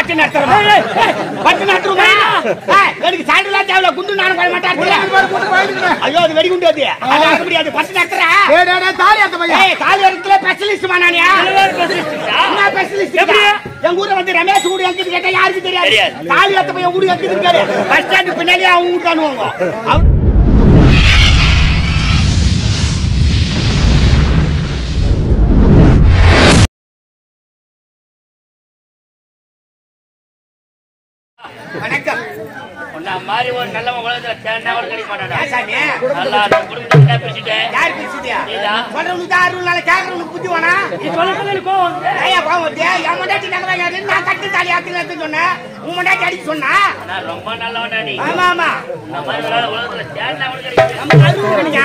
பட்டு நடத்துறமா எனக்கு சாயந்தரம் தேவையில்ல குண்டு நானும் போய் மாட்டேன் ஐயோ அது வெடிகுண்டு அது அது முடியாது பட்டு நடத்துறேன் தாலி இடத்துல ஸ்பெஷலிஸ்ட் நானியா ஸ்பெஷலிஸ்ட் எங்க ஊர்ல வந்து ரமேஷ் கூட எங்க கேட்டா யாருக்கு தெரியாது தாலி எடுத்த போய் ஊரு எங்க இருக்காரு பஸ் ஸ்டாண்ட் பின்னாடியே அவங்க தானுவாங்க வணக்கம் உன்ன மாதிரி ஒரு நல்ல உலகத்துல தேன்னா கூட கிடைக்க மாட்டாடா சாமி நல்லா குடும்பத்தை பேசிட்டே யார் பேசிட்டியா நீதான் சொல்றவனுக்கு தான் அருள்னால கேக்குறவனுக்கு புத்தி வேணா நீ சொல்றதுல கோவம் ஐயா கோவம் என் மண்டாட்டி நகராங்க நான் கட்டி தாலி ஆத்துன்னு சொன்னேன் உன் மண்டாட்டி அடிச்சு சொன்னா நான் ரொம்ப நல்லவன்டா நீ ஆமா ஆமா நம்ம உலகத்துல தேன்னா கூட கிடைக்க நம்ம அருள்ங்க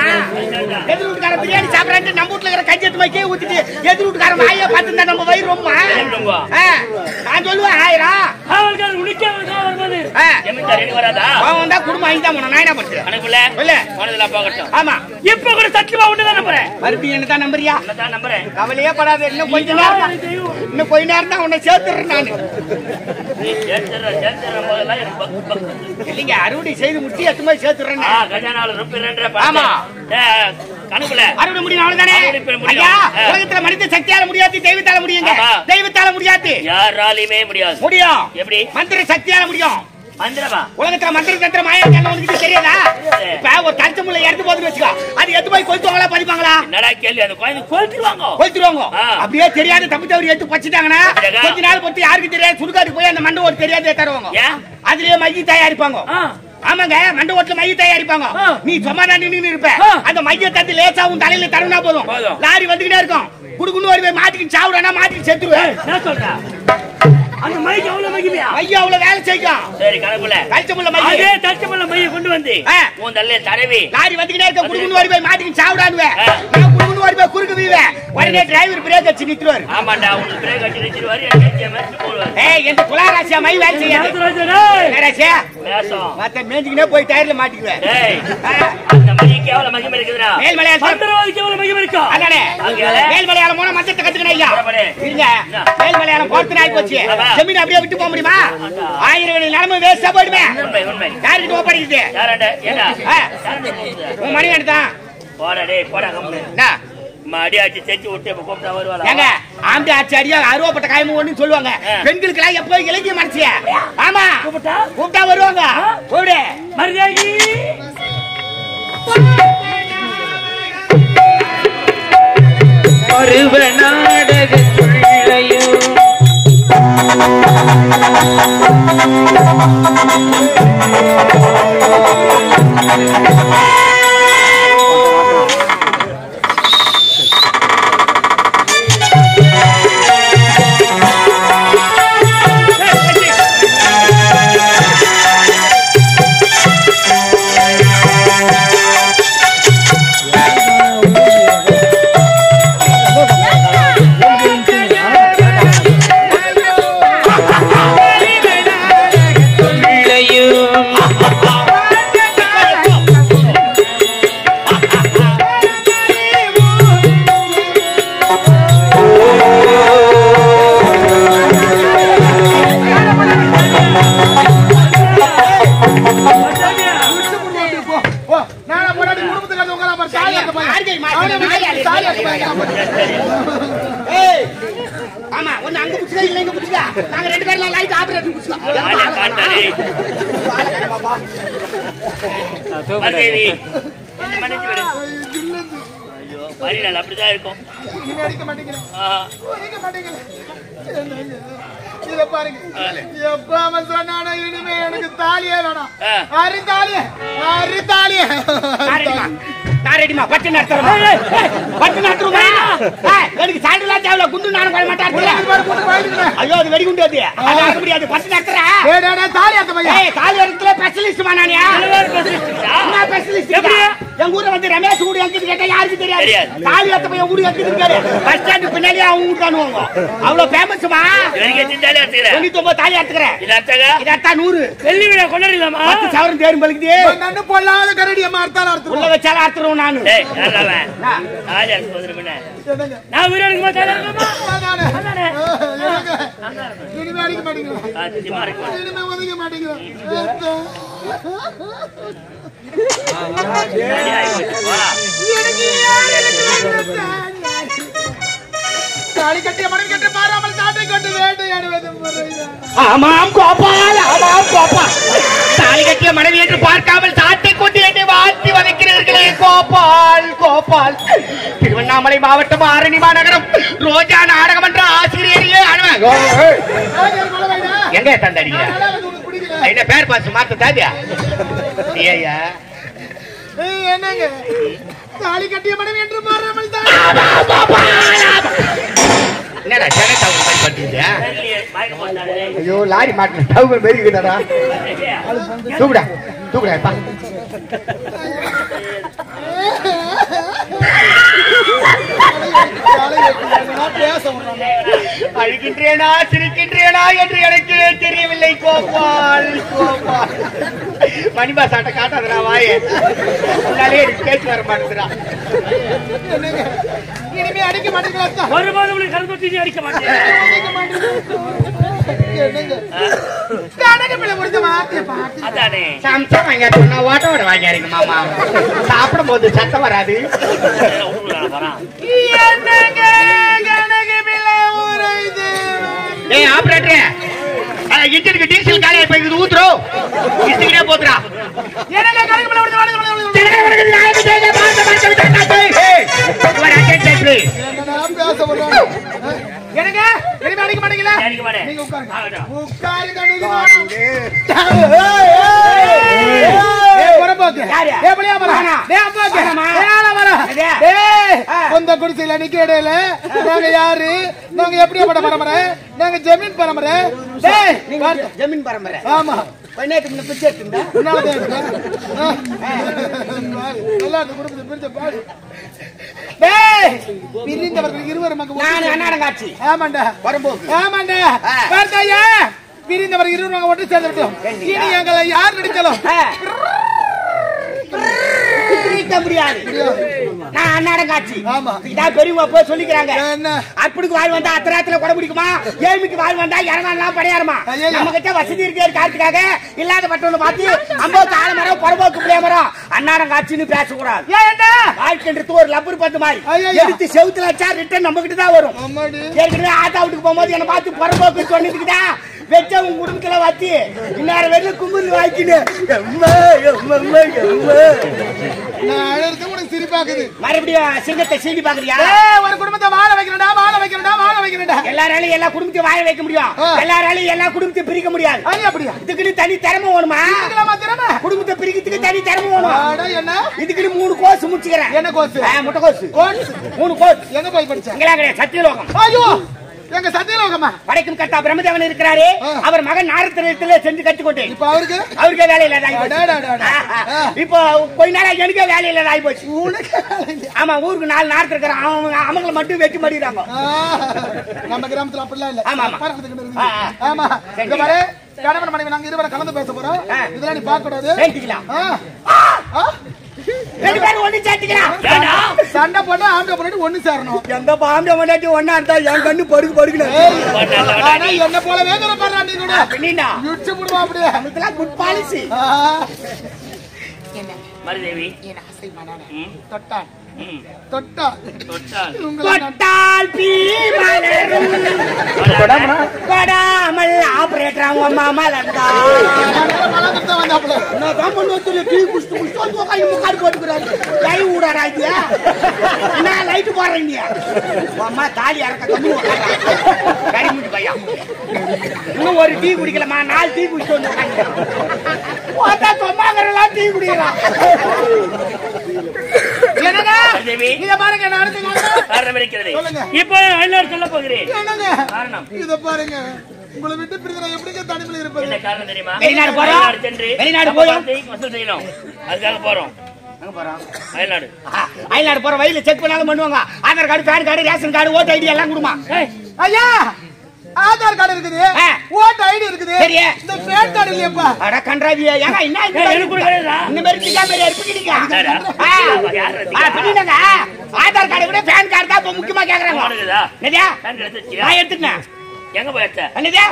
எதிர் வீட்டுக்கார பிரியாணி சாப்பிடுறாங்க நம்ம வீட்ல இருக்கிற கஞ்சி மைக்கே ஊத்திட்டு எதிர் வீட்டுக்கார வாயை பார்த்துட்டா நம்ம வயிறு ரொம்ப நான் சொல்லுவேன் ஆயிரம் அவர்கள் உனிக்க வருவது ஜமீன்தார் ரெடி வராதா அவன் தான் குடும்பம் ஐந்தா போனா நான் என்ன பண்றேன் அனுப்புல இல்ல போனதுல போகட்டும் ஆமா இப்போ கூட சத்தியமா உண்டு தான் நம்பறேன் மறுபடியும் என்ன தான் நம்பறியா என்ன தான் நம்பறேன் கவலையே படாத இன்னும் கொஞ்ச நேரம் தான் உன்னை சேர்த்துறேன் நான் நீ சேர்த்துற போதெல்லாம் எனக்கு இல்லைங்க அறுவடை செய்து முடிச்சு எத்தனை சேர்த்துறேன் கஜானால ரூபாய் 2 ஆமா கணக்குல அறுவடை முடியும் அவ்வளவுதானே ஐயா உலகத்துல மனித சக்தியால முடியாது தெய்வத்தால முடியுங்க தெய்வத்தால முடியாது யாராலையுமே முடியாது முடியும் எப்படி மந்திர சக்தியால முடியும் மந்திரமா உலகத்துல மந்திர தந்திர மாயா உனக்கு தெரியாதா இப்ப ஒரு தச்சமுள்ள எடுத்து போதுன்னு வச்சுக்கோ அது எடுத்து போய் கொளுத்துவாங்களா படிப்பாங்களா என்னடா கேள்வி அந்த கோயில் கொளுத்துருவாங்க அப்படியே தெரியாது தப்பு தவறி எடுத்து பச்சிட்டாங்கன்னா கொஞ்ச நாள் பொறுத்து யாருக்கு தெரியாது சுடுகாட்டுக்கு போய் அந்த மண்டை ஓட்டு தெரியாது தருவாங்க அதுலயே மைய தயாரிப்பாங்க ஆமாங்க மண்டை ஓட்டுல மைய தயாரிப்பாங்க நீ சும்மா தான் நின்று இருப்ப அந்த மைய தத்து லேசா உன் தலையில தரவுனா போதும் லாரி வந்துகிட்டே இருக்கும் குடுக்குன்னு ஒரு மாட்டிக்கு சாவுடானா மாட்டிக்கு செத்துருவேன் நான் சொல்றேன் அந்த மைக்கு அவ்வளவு மகிமையா ஐயா அவ்வளவு வேலை செய்யும் சரி கணக்குல கல்ச்சமுள்ள மைய அதே கல்ச்சமுள்ள மைய கொண்டு வந்து உன் தலையில தடவி லாரி வந்துகிட்டே இருக்க குடுக்குன்னு ஒரு மாட்டிக்கு சாவுடானுவே நான் குடுக்குன்னு ஒரு குறுக்கு வீவே உடனே டிரைவர் பிரேக் அடிச்சு நிறுத்துவாரு ஆமாடா உனக்கு பிரேக் அடிச்சு நிறுத்துவாரு எனக்கு மேட்ச் போடுவாரு ஏய் இந்த குலாராசியா மை வேலை செய்யாது ராசியா மேசம் மத்த மேஞ்சிக்கினே போய் டயர்ல மாட்டிக்குவே ஏய் அந்த மைக்கு எவ்வளவு மகிமை இருக்குடா மேல் மலையாளம் மந்திரவாதிக்கு எவ்வளவு மகிமை இருக்கு அதானே மேல் மலையாளம் போனா மந்திரத்தை கத்துக்கணும் ஐயா இருங்க மேல் மலையாளம் போர்த்து நாய் போச்சு ஜமீன் அப்படியே விட்டு போக முடியுமா 1000 நிலம வேஸ்டா போய்டுமே உண்மை யாருக்கு ஓபடிக்குது யாரடா ஏடா உன் மணி எடுத்தான் போடா டேய் போடா கம்முனா மாடி ஆச்சி செஞ்சு விட்டு கூப்பிட்டா வருவாளா ஏங்க ஆம்படி ஆச்சி அடியா அருவப்பட்ட காயமும் ஒண்ணு சொல்லுவாங்க பெண்களுக்கு எல்லாம் எப்போ இலக்கிய மனசிய ஆமா கூப்பிட்டா வருவாங்க ஓடு மரியாதை ஒருவ நாடகத்துள்ளையோ ஆமா ஒண்ணு அங்க புடிச்சா இல்ல இங்க புடிச்சா நாங்க ரெண்டு பேரும் லைட் ஆபரேஷன் புடிச்சலாம் மரியாதை என்ன மன்னிச்சு விடு ஐயோ பரிணால அப்படிதான் இருக்கும் நீ அடிக்க மாட்டீங்க அடிக்க மாட்டீங்க இத பாருங்க எப்ப அவன் சொன்னானே இனிமே எனக்கு தாலியே வேணாம் அரிதாலியே நாரேடிமா பட்டு நடத்துறமா எனக்கு சாயந்தரம் தேவையில்ல குண்டு நானும் போய் மாட்டேன் ஐயோ அது வெடிகுண்டு அது அது முடியாது பட்டு நடத்துறேன் தாலி இடத்துல ஸ்பெஷலிஸ்ட் நானியா ஸ்பெஷலிஸ்ட் எங்க ஊர்ல வந்து ரமேஷ் கூட எங்க கேட்டா யாருக்கு தெரியாது தாலி எடுத்த போய் ஊரு எங்க இருக்காரு பஸ் ஸ்டாண்ட் பின்னாடியே அவங்க தானுவாங்க அவ்வளவு ஃபேமஸ்மா தாலி எடுத்துக்கிறேன் இதா 100 வெள்ளி விழா கொண்டாடலாமா 10,000 தேரும் பலிக்குது பொல்லாத கரடியை மார்த்தால உள்ள வச்சால அறுத்துறோம் நானு தாலி எடுத்து வந்துருப்பேன் நான் உயிரோடு இருக்குமா தேவை இனிமே அடிக்க மாட்டீங்களா? இனிமே ஒதுக்க மாட்டீங்களா? தாலி கட்டிய மனம் கட்டு மாறாமல் சாட்டை கொண்டு வேட்டையாடுவது முறைதான். ஆமாம் கோபால், ஆமாம் கோபால். தாலி கட்டிய மனைவி என்று பார்க்காமல் சாட்டை கொண்டு என்னை வாழ்த்தி வதைக்கிறீர்களே கோபால், கோபால். திருவண்ணாமலை மாவட்டம் ஆரணி மாநகரம் ரோஜா நாடகம் என்ற ஆசிரியரையே எங்க தந்தடிங்க என்ன பேர் பாசு மாத்த தாதியா ஐயா என்னங்க தாலி கட்டிய மனைவி என்று மாறாமல் என்னடா ஐயோ லாரி மாட்டின டவுகள் பெருகிட்டா தூக்குடா தூக்குடா அழுகின்றேனா சிரிக்கின்றேனா என்று எனக்கு தெரியவில்லை கோபால், கோபால். மணிபா சாட்டை காட்டாதடா வாயே, உன்னாலே எனக்கு பேச்சு வர மாட்டேங்கிறா. இனிமே அடிக்க மாட்டீங்களா? ஒருபோது உங்களுக்கு கருத்து அடிக்க மாட்டேன். ஓட்டோட வாங்கியாருங்க மாமா, சாப்பிடும் போது சத்தம் வராது. இன்ஜினுக்கு டீசல் காலியா போய் ஊத்துறோம் இன்ஜினே போத்துறா. அடிக்க மாட்டீங்களா? சொந்த குடிசையில நிக்கிற இடையில நாங்க யாரு? நாங்க எப்படியாப்பட்ட பரம்பரை? நாங்க ஜமீன் பரம்பரை. ஜமீன் பரம்பரை. ஆமா, பையனாத்துக்கு பிச்சை எடுத்துங்க. பிரிந்தவர்கள் இருவர் அண்ணாடங்காட்சி. ஆமாண்டா வரும்போது ஆமாண்டா பார்த்தாயா? பிரிந்தவர்கள் இருவர் ஒன்று சேர்ந்து விட்டோம். இனி எங்களை யார் நடிச்சாலும் முடியாது. நான் அண்ணாடங்காட்சி. ஆமா, இதான் பெரியவங்க போய் சொல்லிக்கிறாங்க. என்ன அற்புடுக்கு வாழ் வந்தா அத்தராத்துல கொடை பிடிக்குமா, ஏழ்மைக்கு வாழ் வந்தா இறங்கலாம் படையாருமா. நம்ம கிட்ட வசதி இருக்கே காரணத்துக்காக இல்லாத பட்டவனை பார்த்து அம்போக்கு ஆலமரம் புறம்போக்கு பிள்ளைமரம் அண்ணாடங்காட்சின்னு பேசக்கூடாது. வாழ்க்கைன்றது ஒரு லப்பர் பத்து மாதிரி எடுத்து செவுத்துல வச்சா ரிட்டர்ன் நம்ம கிட்ட தான் வரும். ஏற்கனவே ஆத்தா வீட்டுக்கு போகும்போது என்ன பார்த்து புறம்போக்கு சொன்னதுக்குதா வச்ச உங்க குடும்பத்துல வச்சு இந்நேரம் வெளில கும்பல் வாய்க்கின்னு சிரிப்பாக்குது. மறுபடியும் சிங்கத்தை சீண்டி பாக்குறியா? ஒரு குடும்பத்தை வாழ வைக்கிறடா, வாழ வைக்கிறடா, வாழ வைக்கிறடா. எல்லாராலையும் எல்லா குடும்பத்தையும் வாழ வைக்க முடியும், எல்லாராலையும் எல்லா குடும்பத்தையும் பிரிக்க முடியாது. அப்படியா? இதுக்குன்னு தனி திறமை வேணுமா? குடும்பத்தை பிரிக்கிறதுக்கு தனி திறமை வேணும். என்ன இதுக்குன்னு 3 கோர்ஸ் முடிச்சுக்கிறேன். என்ன கோர்ஸ்? முட்டை கோர்ஸ். 3 கோர்ஸ். எங்க போய் படிச்சா? கிடையாது, சத்தியலோகம். ஐயோ, எங்க சத்தியலோகமா? படைக்கும் கர்த்தா பிரம்மதேவன் இருக்கிறாரு. அவர் மகன் நாரத்திரத்துல செஞ்சு கற்றுக்கொண்டேன். இப்ப அவருக்கே வேலை இல்லாத இப்போ கொஞ்ச நாளா எனக்கே வேலை இல்லாத ஆகி போச்சு. ஆமா, ஊருக்கு 4 நாரத்து இருக்கிறான். அவங்களை மட்டும் வெட்டி மாட்டிடுறாங்க. நம்ம கிராமத்துல அப்படிலாம் இல்ல. ஆமா ஆமா. இங்க பாரு, கணவன் மனைவி நாங்க இருவரை கலந்து பேச போறோம். இதெல்லாம் நீ பார்க்க கூடாது. சண்டை போட்டா ஆம்பளை பொண்ணு ஒண்ணு சேரணும். எந்த ஆம்பளை பொண்ணாட்டி ஒன்னா இருந்தா என் கண்ணு படுக்கு படுக்கணும். என்ன போல வேதனை பண்றா நீ கூட. இடிச்சு போடுவா அப்படியே. அதெல்லாம் குட் பாலிசி. மருதேவி தொட்டால் பீ மலரும் கொடாமல் ஆபரேட்டர் மாமா லந்தா நான் பண்ணி டீ குடிச்சு குடிச்சு கை முக்காடு போட்டுக்கிறாரு. கை ஊடாராஜிய நான் லைட் போடுறீங்க. அம்மா தாலி அறக்க கம்மி கறி முடி பையா இன்னும் ஒரு டீ குடிக்கலாமா? 4 டீ குடிச்சு வந்து சொன்னாங்கலாம் டீ குடிக்கலாம். இத பாருங்க, காரணம் இருக்கிறது. இப்போ எல்லாரும் சொல்ல போகிறேன். காரணம் இத பாருங்க, உங்களை விட்டு பிரிந்தா எப்படிங்க தனிமையில இருப்பது? என்ன காரணம் தெரியுமா? வெளிநாடு போறோம், வெளிநாடு போறோம், வசூல் செய்யணும். அதுக்காக போறோம். எங்க போறோம்? அயல்நாடு. அயல்நாடு போற வழியில செக் பண்ணாலும் பண்ணுவாங்க. Aadhaar card, pan card, ration card, ஓட்டு ஐடி எல்லாம் கொடுமா. ஐயா, ஆதார் கார்டு இருக்குது, ஓட்டு ஐடி இருக்குது, இந்த பேன் கார்டு இல்லையாப்பா? அட கன்றாவியா, ஏங்க என்ன இந்த மாதிரி திகா மேல இருப்பிட்டீங்க. பிடிங்க ஆதார் கார்டை விட பேன் கார்டு தான் இப்ப முக்கியமா கேக்குறாங்க. என்னதியா? நான் எடுத்துட்டேன். எங்க போய் எடுத்த? என்னதியா?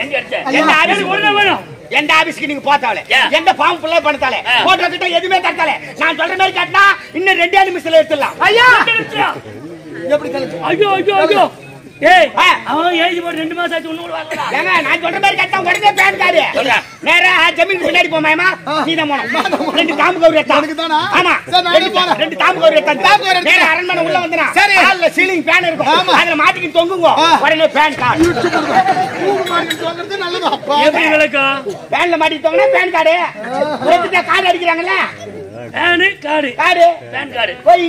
எங்க எடுத்த? எந்த ஆபீஸ்க்கு ஒண்ணு வேணும்? எந்த ஆபீஸ்க்கு நீங்க போத்தாவல? எந்த ஃபார்ம் ஃபில் பண்ணத்தால? போட்டோ கிட்ட எதுமே தரத்தால? நான் சொல்ற மாதிரி காட்டினா இன்னும் 2 நிமிஷத்துல எடுத்துடலாம். ஐயா எப்படி கழுத்து? ஐயோ ஐயோ ஐயோ ஏய் அவன் ஏஜ் போட்டு 2 மாசம் ஆச்சு ஒண்ணு வரல. ஏங்க நான் சொல்ற மாதிரி கட்டா உடனே பேன் கார்டு. நேரா ஜமீன் முன்னாடி போமாயமா நீதான் போணும். 2 தாம்பு கவுரி எடுத்தா. ஆமா. சரி நான் போறேன். 2 தாம்பு கவுரி எடுத்தா. நேரா அரண்மனை உள்ள வந்தனா. சரி. கால்ல சீலிங் ஃபேன் இருக்கும். அதுல மாட்டிக்கு தொங்குங்க. உடனே பேன் கார்டு. மூக்கு மாட்டிக்கு தொங்குறது நல்லது அப்பா. எப்படி விளக்கம்? பேன்ல மாட்டிக்கு தொங்குனா பேன் கார்டு. எடுத்துட்டா கார்டு அடிக்கறாங்கல. Fan guard. Guard. Pan guard. போய்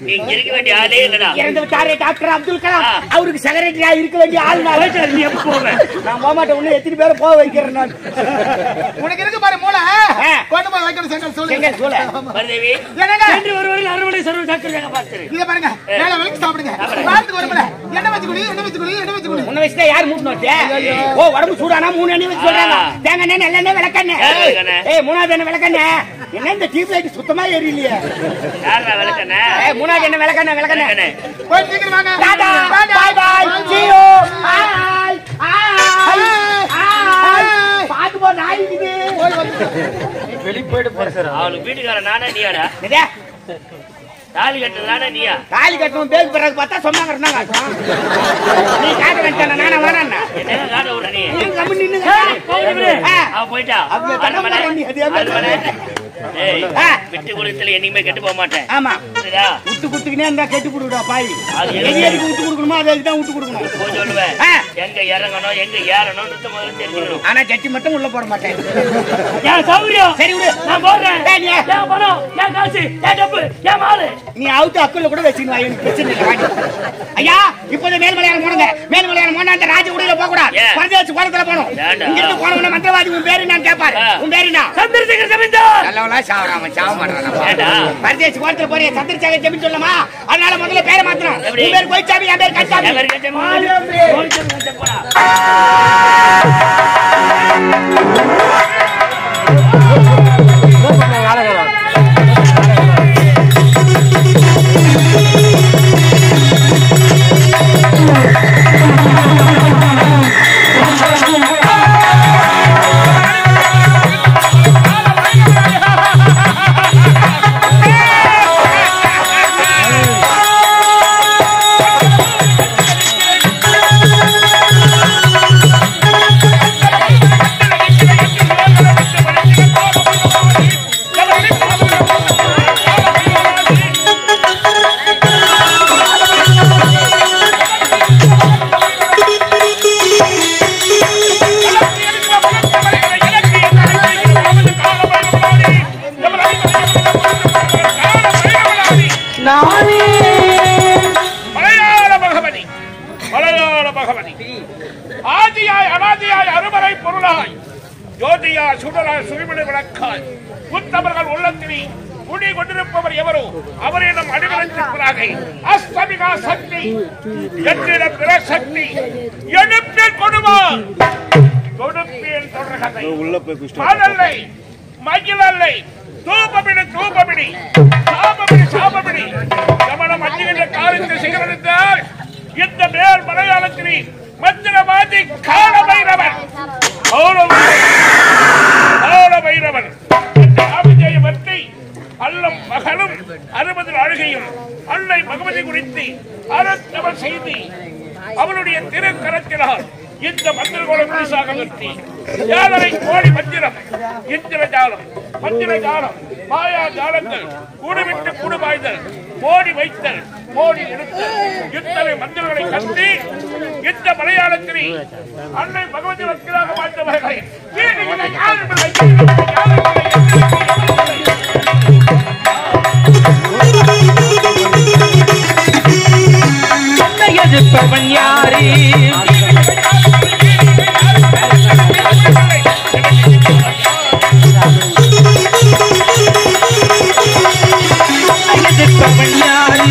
நீங்க இருக்க வேண்டிய ஆளே இல்லடா. இறந்து விட்டாரே டாக்டர் அப்துல் கலாம். அவருக்கு செக்ரட்டரியா இருக்க வேண்டிய ஆள் நான். நீ எப்ப போவே? நான் போக மாட்டேன். இன்னும் எத்தனை பேரை போக வைக்கிறேன் நான். உனக்கு இருக்கு பாரு மூளை. கொண்டு போய் வைக்கணும் செங்கல் சொல்லு. செங்கல் சொல்லு. பரதேவி. என்னங்க? சென்று ஒருவரில் அறுவடை சர்வ டாக்டர் பாத்துரு. இத பாருங்க. மேல வலிக்கு சாப்பிடுங்க. பாத்துக்கு வரும்ல. என்ன வச்சு குடி, என்ன வச்சு குடி, என்ன வச்சு குடி. உன்ன வச்சுதான் யார் மூட்டு நோட்டே? ஓ உடம்பு சூடானா 3 எண்ணெய் வச்சு சொல்றாங்க. தேங்காய் எண்ணெய், நல்லெண்ணெய், விளக்கெண்ணெய். ஏய் மூணாவது எண்ணெய் விளக்கெண்ணெய். என்ன இந்த டியூப் லைட் சுத்தமா எரியலையே? யாரா விளக்கெண்ணெய்? ஏய் மூணாவது எண்ணெய் விளக்கெண்ணெய், விளக்கெண்ணெய். போய் சீக்கிரம் வாங்க. Tata bye bye see you hi hi பாத்து போ நாய் இது. போய் வந்து வெளிய போய்டு போறற. அவளுக்கு வீட்டுக்கார நானே நீயாடா? என்னடா? தாலி கட்டறது நானே நீயா? தாலி கட்டணும் பேக் பிறகு பார்த்தா சொன்னாங்க இருந்தாங்க. நீ காட்ட வேண்டாம் நானே வரேன்னா. என்ன காட்ட விடுற நீ? நீ கம்மி நின்னுங்க. அவ போய்டா. அரண்மனை. ஏய் விட்டு கொடுத்தல என்னையுமே கெட்டு போக மாட்டேன். ஆமா. சரிடா? விட்டு குடுத்துக்கினே இருந்தா கெட்டு போடுடா பாய். அது எதுக்கு விட்டு கொடுக்கணுமோ அதுக்கு தான் விட்டு கொடுக்கணும். போய் சொல்லுவேன். எங்க இறங்கணும் எங்க ஏறணும் முதல்ல தெரிஞ்சுக்கணும். ஆனா ஜட்டி மட்டும் உள்ள போட மாட்டேன். ஏன் சௌரியம்? சரி விடு நான் போறேன். ஏன் பணம்? ஏன் காசு? ஏன் டப்பு? ஏன் மாலு? நீ அவுத்து அக்குள்ள கூட வச்சிருவா. எனக்கு பிரச்சனை இல்லை வாங்கி. ஐயா இப்போது மேல்மலையாரம் போடுங்க. மேல்மலையாரம் போனா அந்த ராஜகுடியில போக கூடாது. பரதேசி கோலத்துல போகணும். இங்க இருந்து போனவன மந்திரவாதி உன் பேரு நான் கேட்பாரு. உன் பேரு என்ன? சந்திரசேகர் ஜமீன்தார். நல்லவனா சாவறாம சாவ மாட்டானா? பரதேசி கோலத்துல போறிய சந்திரசேகர் ஜமீன் சொல்லமா? அதனால முதல்ல பேரை மாத்தணும். உன் பேர் கோயிச்சாமி, என் பேர் கச்சாமி. என் பேர் கச்சாமி. போடா. ஆதியாய் அனாதியாய் அருமறை பொருளாய் ஜோதியா சுடராய் சுழிமணி விளக்காய் உத்தமர்கள் உள்ளத்தினி குடி கொண்டிருப்பவர் எவரோ அவரே நம் அடிமனத்திற்குள்ளாக அஸ்தமிகா சக்தி என்கிற பிற சக்தி எடுப்பில் கொடுமா கொடுப்பில் தொடர்கதை பாடல்லை மகிழல்லை தூபமிடு தூபமிடி சாபமிடி சாபமிடி கமனம் அஞ்சுகின்ற காலத்தில் சிகரணித்தால் இந்த மேல் மலையாளத்திலே மந்திரவாதி கால பைரவன் பைரவன் ஆபிஜயவர்த்தி அல்லம் மகளும் 60 அழுகையும் அன்னை பகவதி குறித்து அறத்தவள் செய்தி அவளுடைய திருக்கரத்தினால் இந்த மந்திரகோளம் முழுசாக நிறுத்தி 7 கோடி மந்திரம் இந்திரஜாலம் மந்திர ஜாலம் மாயா ஜாலங்கள் கூடுவிட்டு கூடுபாய்தல் மோடி வைத்தல் மோடி எடுத்தல் இத்தனை மந்திரங்களை கட்டி இந்த மலையாளத்திலே அன்னை பகவதி வக்கீலாக மாற்றவர்களை எதிர்ப்பவன் யாரே? எதிர்ப்பவன் யாரே?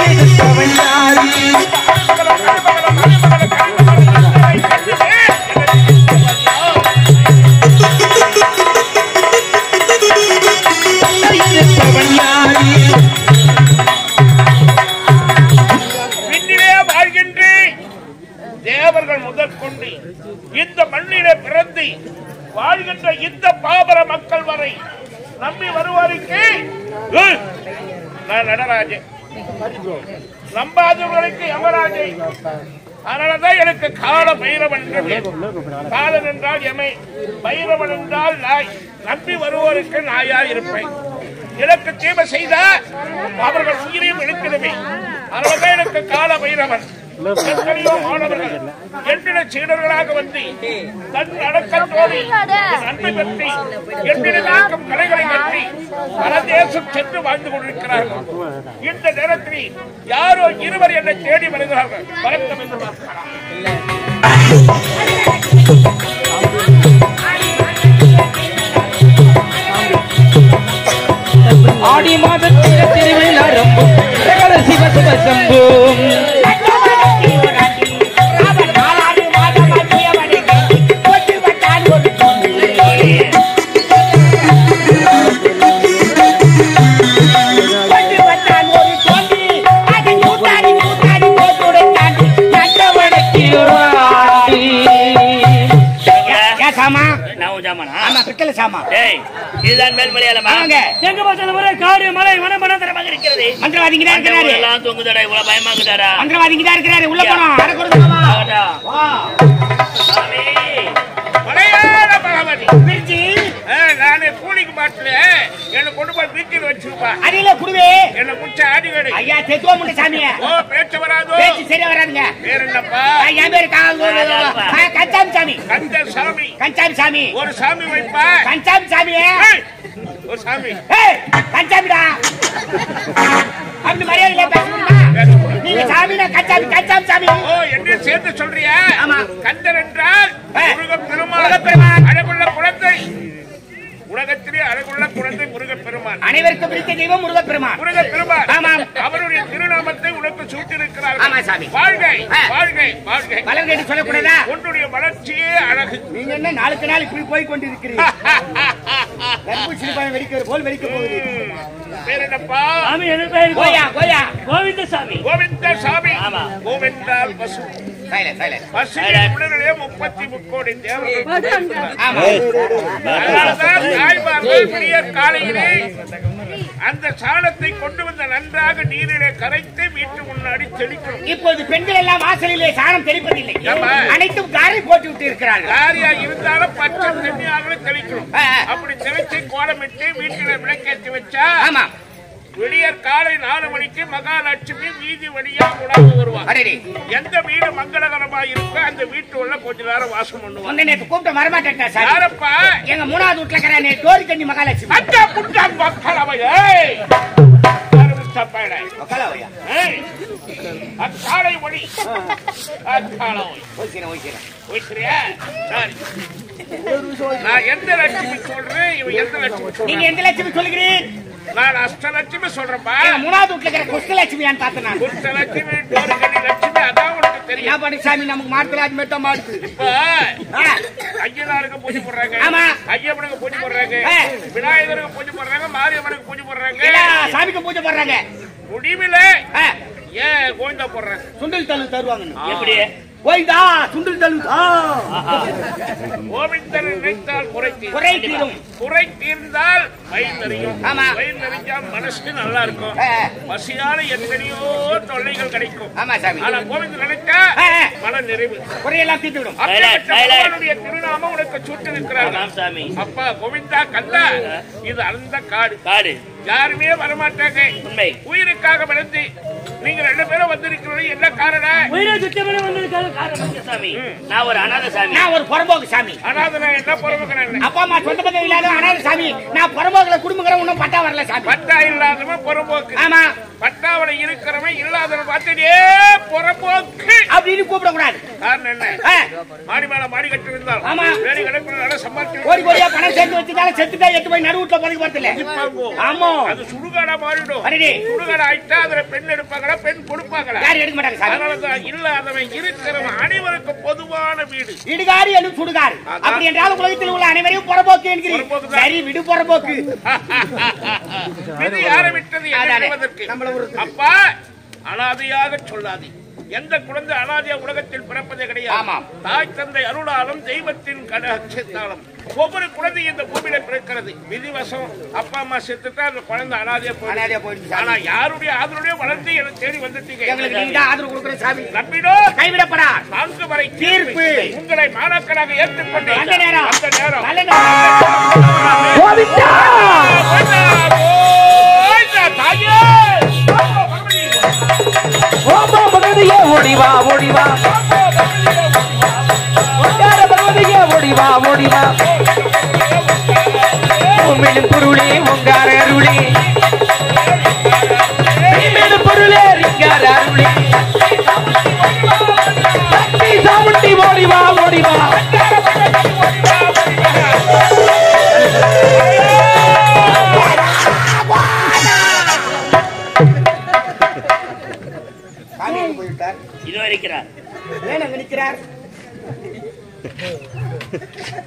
எதிர்ப்பவன் யாரே? விண்ணிலே வாழ்கின்ற தேவர்கள் முதற்கொண்டு இந்த மண்ணிலே பிறந்து வாழ்கின்ற இந்த பாபர மக்கள் வரை நம்பி வருவாருக்கு நான் நடராஜன், நம்பாதவர்களுக்கு யமராஜை. அதனாலதான் எனக்கு கால பைரவன் என்று பேர். காலன் என்றால் எமை, பைரவன் என்றால் நாய். நம்பி வருவோருக்கு நாயா இருப்பேன். எனக்கு தீமை செய்தா அவர்கள் உயிரையும் எடுக்கணுமே. அதனாலதான் எனக்கு கால பைரவன். எத்தனையோ மாணவர்கள் என்னிட சீடர்களாக வந்து தன் அடக்கத்தோடு அன்பை பற்றி என்னிடம் இருக்கும் கலைகளை பற்றி பல தேசம் சென்று வாழ்ந்து கொண்டிருக்கிறார்கள். இந்த நேரத்தில் யாரோ இருவர் என்னை தேடி வருகிறார்கள். வணக்கம் என்று பார்க்கலாம். ஆடி மாதத்தில திருவிழா ஆரம்பம் சிவ சிவ சம்பும் இதுதான் மேல்மலையாளமா? எங்க பார்த்தாலும் காடு மலை வனமனந்தரமாக இருக்கிறது. மந்திரவாதிங்க தான் இருக்கிறாரு. எல்லாம் தொங்குதடா, இவ்வளவு பயமாக்குதாரா? மந்திரவாதிங்க தான் இருக்கிறாரு. உள்ள போறோம். சாமி மலையாள பகவதி நானே கூலிக்கு மாட்டல என்ன கொண்டு போய் வீட்டில் வச்சுப்பா. அடியில குடுவே என்ன குச்ச ஆடிகடி. ஐயா தெத்துவ முண்ட சாமிய. ஓ பேச்ச வராதோ? பேச்சு சரியா வராதுங்க. பேர் என்னப்பா? ஐயா பேர் கஞ்சாமி சாமி. கஞ்சசாமி. கஞ்சாமி சாமி. ஒரு சாமி வைப்பா. கஞ்சாமி சாமியே. ஒரு சாமி. ஏய் கஞ்சாமிடா. அப்படி மரியாதையில பேசணுமா? நீங்க சாமினா கஞ்சாமி கஞ்சாமி சாமி. ஓ என்ன சேர்த்து சொல்றியா? ஆமா. கந்தர் என்றால் முருகப்பெருமான். அழகுள்ள குழந்தை. உலகத்திலே அழகுள்ள குழந்தை முருகப்பெருமான். அனைவருக்கும் பிடித்த தெய்வம் முருகப்பெருமான். முருகப்பெருமான். ஆமாம். அவருடைய திருநாமத்தை உனக்கு சூட்டியிருக்கிறார்கள். ஆமா சாமி. வாழ்கை வாழ்கை வாழ்கை. மலர்கடி சொல்லக்கூடாதா? உன்னுடைய வளர்ச்சியே அழகு. நீங்க என்ன நாளுக்கு நாள் இப்படி போய் கொண்டிருக்கிறீங்க? கர்ப்பூசி பழம் வெடிக்கிற போல் வெடிக்க போகுது. பேர் என்னப்பா? சாமி என்ன பேர்? கோயா கோயா கோவிந்தசாமி. கோவிந்தசாமி. ஆமா. கோவிந்தால் பசு. பசுவின் உடனே 33 கோடி தேவர்கள். ஆமா. அதனால்தான் தாய்மார்கள் விடியற் காலையிலே அந்த சாணத்தை கொண்டு வந்து நன்றாக நீரிலே கரைத்து வீட்டு முன்னாடி தெளிக்கணும். இப்போது பெண்கள் எல்லாம் வாசலிலே சாணம் தெளிப்பதில்லை. ஆமா. அனைத்தும் காரை போட்டு விட்டு இருக்கிறார்கள். காரியா இருந்தாலும் பச்சை தண்ணியாக தெளிக்கணும். அப்படி தெளிச்சு கோலமிட்டு வீட்டில விளக்கேற்றி வச்சா ஆமா. விடியற் காலை 4 மணிக்கு மகாலட்சுமி வீதி வழியா உணவு வருவார். எந்த வீடு மங்களகரமா இருக்கோ அந்த வீட்டு உள்ள கொஞ்ச நேரம் வாசம் பண்ணுவாங்க. நேற்று கூப்பிட்ட வரமாட்டேன் சார். யாரப்பா? எங்க 3வது வீட்டுல இருக்கிற டோரி கண்ணி மகாலட்சுமி. அச்சா புட்டா மக்களவையே அக்காலை ஒளி அக்காலை நான் எந்த லட்சுமி சொல்றேன், இவன் எந்த லட்சுமி சொல்றேன்? நீங்க எந்த லட்சுமி சொல்லுகிறீன்? நான் அஷ்டலட்சுமி சொல்றேன்பா. 3வது வீட்டுல இருக்கிற குஷ்டலட்சுமியான்னு பார்த்தேன். குஷ்டலட்சுமி டோரிகண்ணி லட்சுமி அதான் உனக்கு தெரியும். என்ன பண்ணி சாமி நமக்கு மார்த்தலாஜ் மட்டும் மாடுது. இப்ப ஐயனாருக்கு பூஜை போடுறாங்க. ஆமா. ஐயப்பனுக்கு பூஜை போடுறாங்க. விநாயகருக்கு பூஜை போடுறாங்க. மாரியம்மனுக்கு பூஜை போடுறாங்க. சாமிக்கு பூஜை போடுறாங்க. முடிவில் ஏன் கோவிந்தா போடுறாங்க? சுண்டல் தள்ளு தருவாங்க. எப்படி கோவிந்தா சுண்டல் தள்ளு? கோவிந்தன் நினைத்தால் குறை தீரும். குறை தீர்ந்தால் வயிறு நிறையும். ஆமா. வயிறு நிறைஞ்சா மனசு நல்லா இருக்கும். பசியால எத்தனையோ தொல்லைகள் கிடைக்கும். ஆமா சாமி. ஆனா கோவிந்தன் நினைச்சா மன நிறைவு. குறையெல்லாம் தீர்த்து விடும். அப்பனுடைய திருநாமம் உனக்கு சூட்டு இருக்கிறாங்க. அப்பா கோவிந்தா கந்தா இது அந்த காடு. காடு யாருமே வரமாட்டாங்க. உண்மை. உயிருக்காக விளைந்து நீங்க 2 பேரும் வந்திருக்கிறது என்ன காரணம்? உயிரை சுத்தமே வந்திருக்காங்க காரணம் சாமி. நான் ஒரு அநாத சாமி. நான் ஒரு புறம்போக்கு சாமி. அநாதனா என்ன புறம்போக்கு? அப்பா அம்மா சொந்த பந்தம் இல்லாத அநாத சாமி. நான் புறம்போக்குல குடும்பங்கிற ஒன்னும் பட்டா வரல சாமி. பட்டா இல்லாதவன் புறம்போக்கு. ஆமா. பட்டாவளை இருக்கிறவன் இல்லாதவன் பார்த்துட்டே புறம்போக்கு அப்படின்னு கூப்பிடக்கூடாது. காரணம் என்ன? மாடி மேல மாடி கட்டி இருந்தால் வேலை கிடக்குற சம்பாதிச்சு கோடி கோடியா பணம் சேர்த்து வச்சுட்டாலும் செத்துட்டா எட்டு போய் நடுவுட்ல பதுக்க வரல. ஆமா, அது சுடுகாடா மாறிடும். சுடுகாடா ஆயிட்டா அதுல பெண் எடுப்பாங்களா, பெண் கொடுப்பாங்களா? யாரும் எடுக்க மாட்டாங்க. அதனாலதான் இல்லாதவன் இருக்கிறவன் அனைவருக்கும் பொதுவான வீடு. இடுகாடு என்னும் சுடுகாடு. அப்படி என்றால் உலகத்தில் உள்ள அனைவரையும் புறம்போக்கு என்கிறீர்கள். சரி, விடு புறம்போக்கு. விதி ஆரம்பித்தது அப்பா அனாதையாக சொல்லாதே. எந்த குழந்தை அனாதையா உலகத்தில் பிறப்பதே கிடையாது. தாய் தந்தை அருளாலும் தெய்வத்தின் கடாட்சத்தாலும் ஒவ்வொரு குழந்தை இந்த பூமியில பிறக்கிறது. விதிவசம் அப்பா அம்மா செத்துட்டா அந்த குழந்தை அனாதையா போயிடுச்சு. ஆனா யாருடைய ஆதரவுடைய வளர்ந்து எனக்கு தேடி வந்துட்டீங்க. ஆதரவு கொடுக்கிற சாமி நம்பிடோ கைவிடப்படா. 4 வரை தீர்ப்பு உங்களை மாணாக்கராக ஏற்றுக்கொண்டு அந்த நேரம் ஓடிவா ஓடிவா ஓடிவா ஓடிவா உண்மையின் பொருளே உங்கார அருளே பொருளே ரிங்கார அருளே சாமுண்டி ஓடிவா ஓடிவா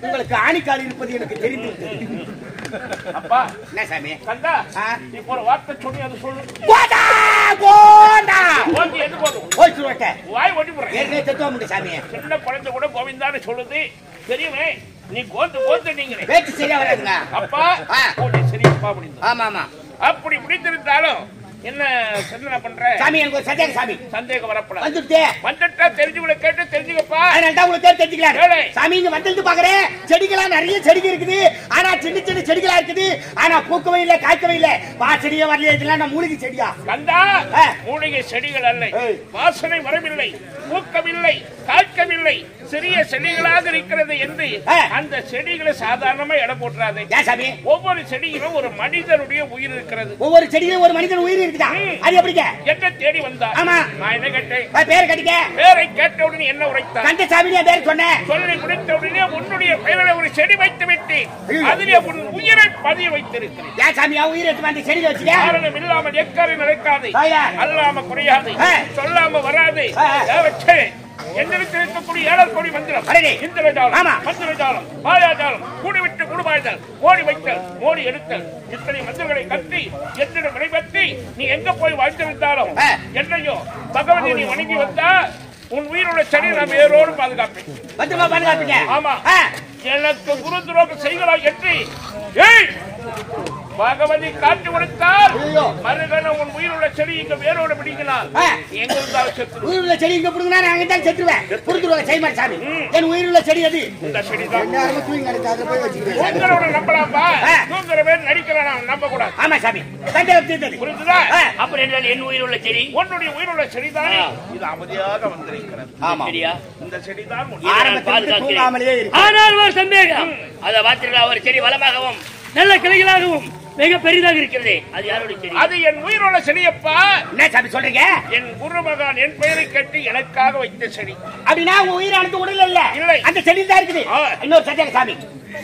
உங்களுக்கு ஆணிக்கால் இருப்பது எனக்கு தெரிந்து. அப்பா என்ன சாமி? கந்தா இப்போ ஒரு வார்த்தை சொல்லி அது சொல்லு. கோடா கோடா ஓடி எது போடும்? ஓடி சொல்றே. வாய் ஓடி போறே. ஏற்கனவே செத்து வந்து சாமி. சின்ன குழந்தை கூட கோவிந்தான்னு சொல்லுது. தெரியுமே நீ கோத்து நீங்களே. பேச்சு சரியா வராதுங்க. அப்பா ஓடி சரியா முடிந்து. ஆமா ஆமா. அப்படி முடித்திருந்தாலும் என்ன சந்தன பண்ற சாமி? எனக்கு ஒரு சந்தேகம் சாமி. சந்தேகம் வரப்படாது. வந்துட்டா தெரிஞ்சுகளை கேட்டு தெரிஞ்சுக்கப்பா. அதனால உங்களுக்கு தெரிஞ்சுக்கலாம் சாமி. இங்க வந்து பாக்குறேன் செடிகளா நிறைய செடிகள் இருக்குது. ஆனா சின்ன சின்ன செடிகளா இருக்குது. ஆனா பூக்கவே இல்ல, காய்க்கவே இல்ல. வாசனையே வரலையே. இதெல்லாம் மூலிகை செடியா? கந்தா மூலிகை செடிகள் அல்ல. வாசனை வரவில்லை, பூக்கவில்லை, காய்க்கவில்லை, சிறிய செடிகளாக இருக்கிறது என்று அந்த செடிகளை சாதாரணமா இடம் போட்டுறாது. ஒவ்வொரு செடியிலும் ஒரு மனிதனுடைய உயிர் இருக்கிறது. ஒவ்வொரு செடியிலும் ஒரு மனிதன் உயிர் இருக்குதா? அது எப்படிங்க? என்ன தேடி வந்தா? ஆமா, நான் என்ன கேட்டேன்? பேர் கட்டிக்க. பேரை கேட்டவுடனே என்ன உரைத்தார்? கந்தசாமி பேர் சொன்னேன். சொல்லி முடித்தவுடனே உன்னுடைய பெயரில் ஒரு செடி வைத்து விட்டு அதிலே உன் உயிரை பதிய வைத்திருக்கிறேன். ஏன் சாமியா உயிர் எடுத்து வந்து செடி வச்சுக்க? காரணம் இல்லாமல் எக்காரி நடக்காது, அல்லாம குறையாது, சொல்லாம வராது. எங்களுக்கு இருக்கக்கூடிய 7 கோடி மந்திரம், இந்திரஜாலம், மந்திரஜாலம், மாயாஜாலம், கூடிவிட்டு குடுபாய்தல், மோடி வைத்தல், மோடி எடுத்தல், இத்தனை மந்திரங்களை கட்டி என்னிடம் விடைபெற்றி நீ எங்க போய் வாழ்ந்திருந்தாலும் என்னையோ பகவதி நீ வணங்கி வந்தா உன் உயிரோட செடி நான் வேரோடு பாதுகாப்பேன். ஆமா, எனக்கு குரு துரோகம் செய்கிறாய் என்று பகவதி காட்டி கொடுத்தால் மறுகணம் உன் உயிருள்ள செடி இங்க வேரோட பிடிக்கலாம். எங்க இருந்தாலும் செத்து உயிருள்ள செடி இங்க பிடிங்கினா நான் அங்க தான் செத்துருவேன். புரிஞ்சுருவாங்க செய்மாரி சாமி. என் உயிருள்ள செடி அது இந்த செடி தான். உங்களோட நம்பலாம்பா, தூங்குறவன் நடிக்கிறான், நம்ப கூடாது. ஆமா சாமி, சந்தேகம் தீர்ந்தது. புரிஞ்சுதா? அப்படி என்றால் என் உயிருள்ள செடி உன்னுடைய உயிருள்ள செடி தானே இது அமைதியாக வந்திருக்கிறது. ஆமா, சரியா? இந்த செடி தான் தூங்காமலே இருக்கு. ஆனால் ஒரு சந்தேகம். அதை பார்த்தீங்களா? ஒரு செடி வளமாகவும் நல்ல கிளைகளாகவும் மிக பெரிதாக இருக்கிறது. அது யாருடைய செடி? அது என் உயிரோட செடியப்பா. என்ன சாமி சொல்றீங்க? என் குருமகான் என் பெயரை கட்டி எனக்காக வைத்த செடி. அப்படின்னா உங்க உயிரானது உடல் இல்ல, அந்த செடி தான் இருக்குது. இன்னொரு சந்தேகம் சாமி,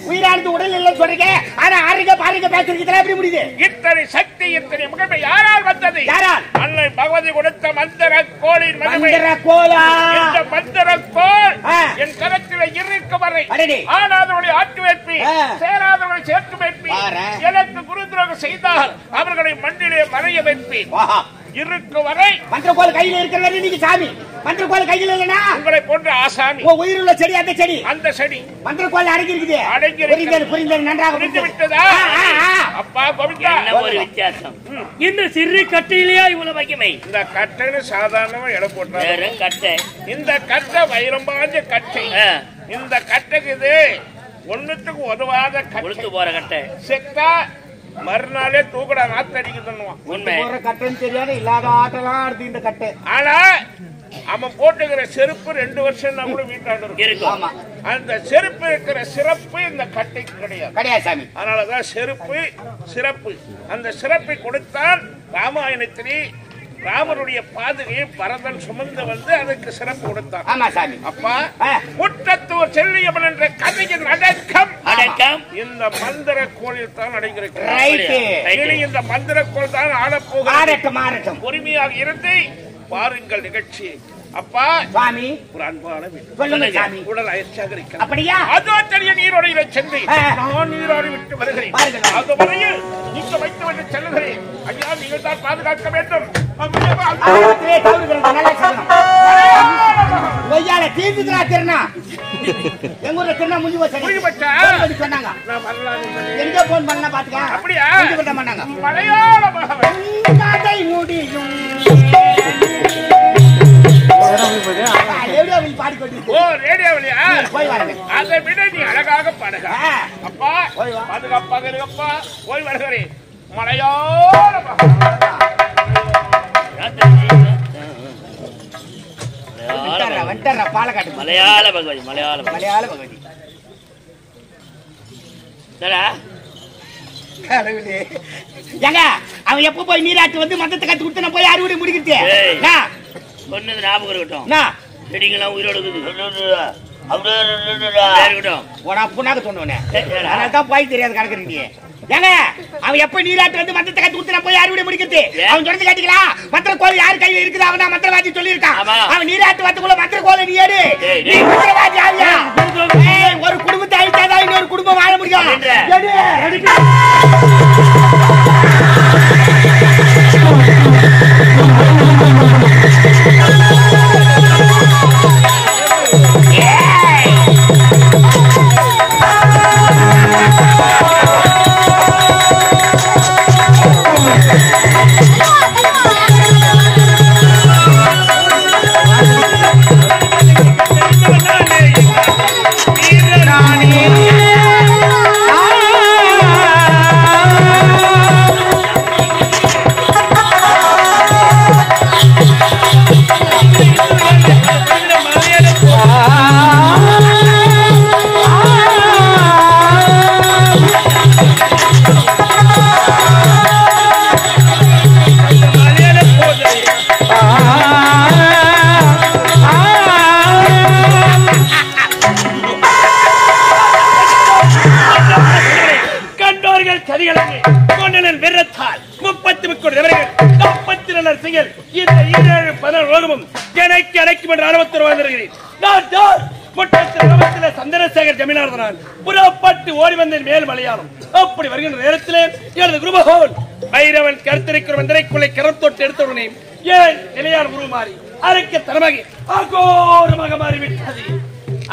உயிரானது உடல் இல்லைன்னு சொல்றீங்க. ஆனா ஆறுங்க பாருங்க பேசுறதுல எப்படி முடியுது? இத்தனை சக்தி, இத்தனை மகிமை யாரால் வந்தது? யாரால்? அன்னை பகவதி கொடுத்த மந்திர கோளின் மகிமை. மந்திர கோலா? இந்த மந்திர கோல் என் கரத்தில் இருக்கும் வரை ஆனாதவனை ஆட்டு வைப்பி, சேராதவனை சேர்த்து வைப்பி, எனக்கு குரு துரோகம் செய்தால் அவர்களை மண்ணிலே மறைய வைப்பி இருக்கும் வரை. மந்திரக்கோள் கையில இருக்கிற நீங்க சாமி, மந்திரக்கோள் கையில இல்லனா உங்களை போன்ற ஆசாமி. உயிருள்ள செடி அந்த செடி, அந்த செடி மந்திரக்கோள் அடங்கி இருக்குது. புரிந்தது நன்றாக புரிந்து விட்டதா? அப்பா கோவிந்தா, என்ன ஒரு வித்தியாசம். இந்த சிறு கட்டையிலேயே இவ்வளவு மகிமை. இந்த கட்டைன்னு சாதாரணமா இடம் போட்டாங்க. கட்டை, இந்த கட்டை வைரம் பாஞ்ச கட்டை. இந்த கட்டைக்கு இது ஒண்ணுத்துக்கு உதவாத கட்டை. போற கட்டை செத்தா மறுநாளே தூக்கடா நாத்து அடிக்குதுன்னு கட்டைன்னு தெரியாத இல்லாத ஆட்டெல்லாம் அடுத்து இந்த கட்டை. ஆனா அவன் போட்டுக்கிற செருப்பு 2 வருஷம் கூட வீட்டாண்டு இருக்கும். அந்த செருப்பு இருக்கிற சிறப்பு இந்த கட்டைக்கு கிடையாது சாமி. அதனாலதான் செருப்பு சிறப்பு. அந்த சிறப்பை கொடுத்தால் ராமாயணத்திலே ராமருடைய பாதுகையை பரதன் சுமந்து வந்து அதுக்கு சிறப்பு கொடுத்தான். அப்பா முற்றத்தூர் செல்லியம்மன் என்ற கதையின் அடக்கம் இந்த மந்திர கோளில் தான் அடங்கியிருக்கிறது. இந்த மந்திர கோள் தான் ஆடப்போகிறது. பொறுமையாக இருந்து பாருங்கள் நிகழ்ச்சி. அப்பா சுவாமி ஒரு அன்பான சாமி உடல் அயற்சியாக இருக்கிறது. அப்படியா? அதோ தெரிய நீரோடையில சென்று நான் நீராடி விட்டு வருகிறேன். அது வரையில் நீங்க வைத்து வந்து செல்லுகிறேன். ஐயா நீங்கள் தான் பாதுகாக்க வேண்டும். தீர்த்துக்கிறா திருநா எங்க ஊர்ல திருநா முடிஞ்சு சொன்னாங்க. எங்க போன் பண்ண பாத்துக்க. அப்படியா? பண்ணாங்க. மலையாள மகன் முடியும் அதை விட நீ அழகாக பாடுக. அப்பா பாதுகாப்பாக இருக்கப்பா. போய் வருகிறேன். மலையாள பாலக்காட்டு மலையாள பகவதி மலையாள பகவதி. ஏங்க அவன் எப்ப போய் நீராட்டு வந்து மந்தத்தை கத்து கொடுத்து நான் போய் அறுவடை முடிக்கிட்டு சொன்னது ஞாபகம் இருக்கட்டும். செடிங்கெல்லாம் உயிரோடு புண்ணாக்க சொன்னோன்னே அதனால்தான் போய் தெரியாது கணக்கு. ஏங்க அவன் எப்ப நீராட்டு வந்து மந்தத்தை கத்து கொடுத்து நான் போய் அறுவடை முடிக்கிறது அவன் சொன்னது கேட்டீங்களா? மந்திர கோல் யாரு கையில இருக்குது அவன் மந்திரவாதி சொல்லியிருக்கான். அவன் நீராட்டு வரத்துக்குள்ள மந்திர கோலை நீ ஏடு. மந்திரவாதி ஆவியா ஒரு குடும்பத்தை அழிச்சாதான் இன்னொரு குடும்பம் வாழ முடியும். சந்திரசேகர் ஜமீனார்தான் புறப்பட்டு ஓடி வந்தேன் மேல் மலையாளம். அப்படி வருகின்ற நேரத்தில் எனது குருபகோன் பைரவன் கருத்திருக்கிற மந்திரைக்குள்ளே கரத்தொட்டு எடுத்தவுடனே ஏன் நிலையார் உருவ மாறி அரைக்க தரமாகி அகோரமாக மாறிவிட்டது.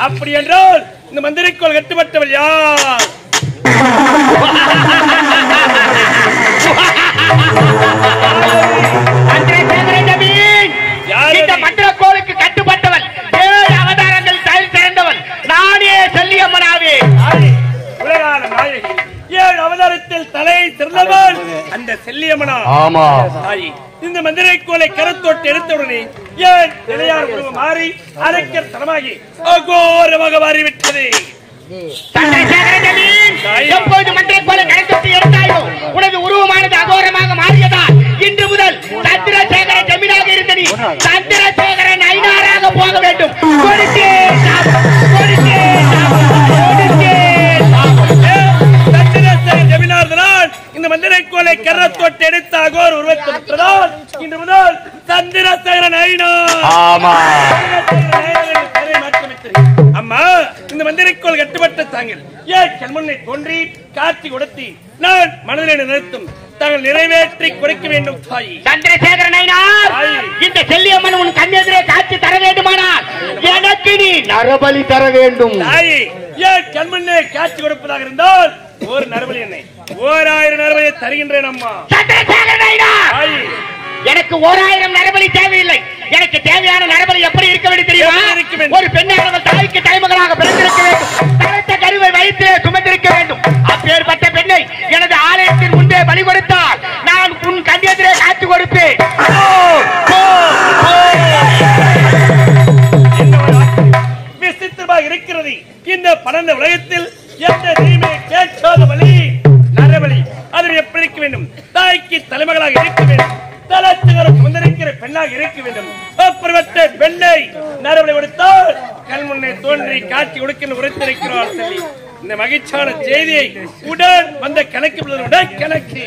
அப்படி என்றால் இந்த மந்திரைக்குள் கட்டுப்பட்டவள் யார்? மந்திரக்கோளுக்கு கட்டுப்பட்டவள் 7 அவதாரங்கள் தயல் திறந்தவள் நானே செல்லியம்மனாவே. உலகான நாயகி 7 அவதாரத்தில் தலையை திறந்தவள் அந்த செல்லியம்மனா. ஆமா. இந்த மந்திரைக்கோளை கரத்தொட்டு எடுத்தவுடனே ஏன் நிலையார் உருவம் மாறி அரைக்கர் தரமாகி அகோரமாக மாறிவிட்டது. எப்போது மந்திரக்கோளை கரத்தொட்டு எடுத்தாயோ உனது உருவமானது அகோரமாக மாறியதா இன்று முதல் சந்திரசேகர ஜமீனாக இருந்த நீ சந்திரசேகரன் ஐநாராக போக வேண்டும். சந்திரசேகர ஜமீனார்தான் இந்த மந்திரைக்கோளை கரத்தொட்டு எடுத்த அகோர் உருவத்தை பெற்றதால் இன்று முதல் சந்திரசேகரன் ஐநார். அம்மா இந்த மந்திரைக்கோள் கட்டுப்பட்ட தாங்கள் ஏன் கண்முன்னை தோன்றி காட்சி கொடுத்தி நான் மனதில் நிறுத்தும் தாங்கள் நிறைவேற்றி கொடுக்க வேண்டும் தாய். சந்திரசேகரன் இந்த செல்லியம்மன் உன் கண்ணெதிரே காட்சி தர வேண்டுமானால் எனக்கு நீ நரபலி தர வேண்டும். தாய் ஏன் கண்முன்னே காட்சி கொடுப்பதாக இருந்தால் ஒரு நரபலி என்னை 1000 நரபலியை தருகின்றேன் அம்மா. சந்திரசேகரன் எனக்கு 1000 நரபலி தேவையில்லை. எனக்கு தேவையான நரபலி எப்படி இருக்க வேண்டும் தெரியுமா? ஒரு பெண்ணானவள் தாய்க்கு தலைமகனாக பிறந்திருக்க வேண்டும். தரத்த கருவை வைத்து சுமந்திருக்க வேண்டும். அப்பேற்பட்ட பெண்ணை எனது ஆலயத்தின் முன்பே பலி கொடுத்தால் நான் உன் கண்ணெதிரே காட்சி கொடுப்பேன். மனைவிக்கு தலைமகளாக இருக்க வேண்டும், தலத்துகளுக்கு வந்திருக்கிற பெண்ணாக இருக்க வேண்டும். அப்படிப்பட்ட பெண்ணை நரவலை கொடுத்தால் கண் முன்னே தோன்றி காட்சி கொடுக்கின்ற உரைத்திருக்கிறார் சொல்லி இந்த மகிழ்ச்சியான செய்தியை உடன் வந்த கணக்கு கணக்கு